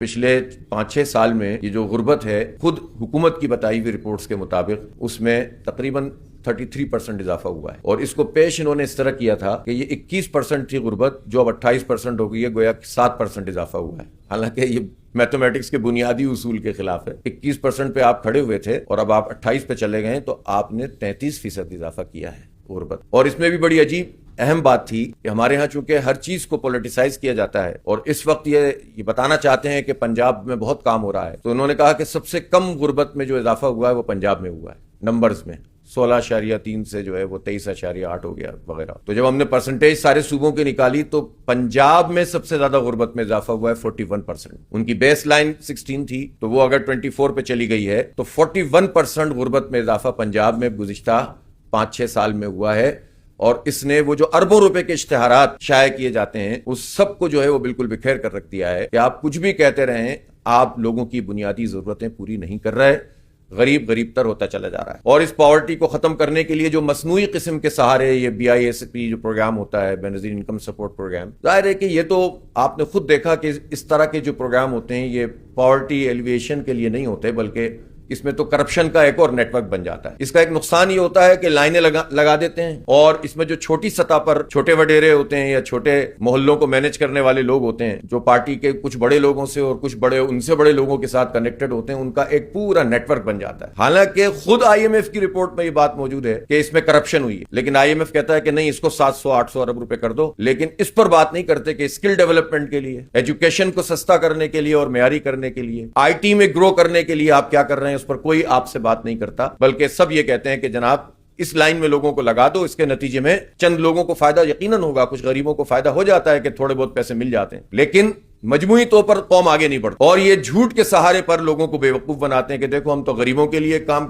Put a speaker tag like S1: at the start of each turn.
S1: پچھلے 5-6 سال میں یہ جو غربت ہے خود حکومت کی بتائی ہوئی رپورٹس کے مطابق اس میں تقریباً 33% اضافہ ہوا ہے، اور اس کو پیش انہوں نے اس طرح کیا تھا کہ یہ 21% تھی غربت جو اب 28% ہو گئی ہے، گویا 7% اضافہ ہوا ہے، حالانکہ یہ میتھمیٹکس کے بنیادی اصول کے خلاف ہے۔ 21% پہ آپ کھڑے ہوئے تھے اور اب آپ 28 پہ چلے گئے تو آپ نے 33% اضافہ کیا ہے غربت۔ اور اس میں بھی بڑی عجیب اہم بات تھی کہ ہمارے ہاں چونکہ ہر چیز کو پولیٹیسائز کیا جاتا ہے اور اس وقت یہ بتانا چاہتے ہیں کہ پنجاب میں بہت کام ہو رہا ہے، تو انہوں نے کہا کہ سب سے کم غربت میں جو اضافہ ہوا ہے وہ پنجاب میں ہوا ہے، نمبرز میں 16.3 سے جو ہے وہ 23.8 ہو گیا وغیرہ۔ تو جب ہم نے پرسنٹیج سارے صوبوں کی نکالی تو پنجاب میں سب سے زیادہ غربت میں اضافہ ہوا ہے 41%۔ ان کی بیس لائن 16 تھی تو وہ اگر 24 پہ چلی گئی ہے تو 41% غربت میں اضافہ پنجاب میں گزشتہ 5-6 سال میں ہوا ہے، اور اس نے وہ جو اربوں روپے کے اشتہارات شائع کیے جاتے ہیں اس سب کو جو ہے وہ بالکل بکھیر کر رکھ دیا ہے کہ آپ کچھ بھی کہتے رہیں، آپ لوگوں کی بنیادی ضرورتیں پوری نہیں کر رہے، غریب تر ہوتا چلا جا رہا ہے۔ اور اس پاورٹی کو ختم کرنے کے لیے جو مصنوعی قسم کے سہارے یہ BISP جو پروگرام ہوتا ہے، بے نظیر انکم سپورٹ پروگرام، ظاہر ہے کہ یہ تو آپ نے خود دیکھا کہ اس طرح کے جو پروگرام ہوتے ہیں یہ پاورٹی ایلیویشن کے لیے نہیں ہوتے، بلکہ اس میں تو کرپشن کا ایک اور نیٹ ورک بن جاتا ہے۔ اس کا ایک نقصان یہ ہوتا ہے کہ لائنیں لگا دیتے ہیں، اور اس میں جو چھوٹی سطح پر چھوٹے وڈیرے ہوتے ہیں یا چھوٹے محلوں کو مینج کرنے والے لوگ ہوتے ہیں جو پارٹی کے کچھ بڑے لوگوں سے اور کچھ ان سے بڑے لوگوں کے ساتھ کنیکٹڈ ہوتے ہیں، ان کا ایک پورا نیٹ ورک بن جاتا ہے۔ حالانکہ خود IMF کی رپورٹ میں یہ بات موجود ہے کہ اس میں کرپشن ہوئی ہے، لیکن IMF کہتا ہے کہ نہیں، اس کو 700-800 ارب روپے کر دو، لیکن اس پر بات نہیں کرتے کہ اسکل ڈیولپمنٹ کے لیے، ایجوکیشن کو سستا کرنے کے لیے اور معیاری کرنے کے لیے، IT میں گرو کرنے کے لیے آپ کیا کر رہے ہیں، اس پر کوئی آپ سے بات نہیں کرتا، بلکہ سب یہ کہتے ہیں کہ جناب اس لائن میں لوگوں کو لگا دو، اس کے نتیجے میں چند لوگوں کو فائدہ یقیناً ہوگا، کچھ غریبوں کو فائدہ ہو جاتا ہے کہ تھوڑے بہت پیسے مل جاتے ہیں، لیکن مجموعی طور پر قوم آگے نہیں بڑھتی، اور یہ جھوٹ کے سہارے پر لوگوں کو بیوقوف بناتے ہیں کہ دیکھو ہم تو غریبوں کے لیے کام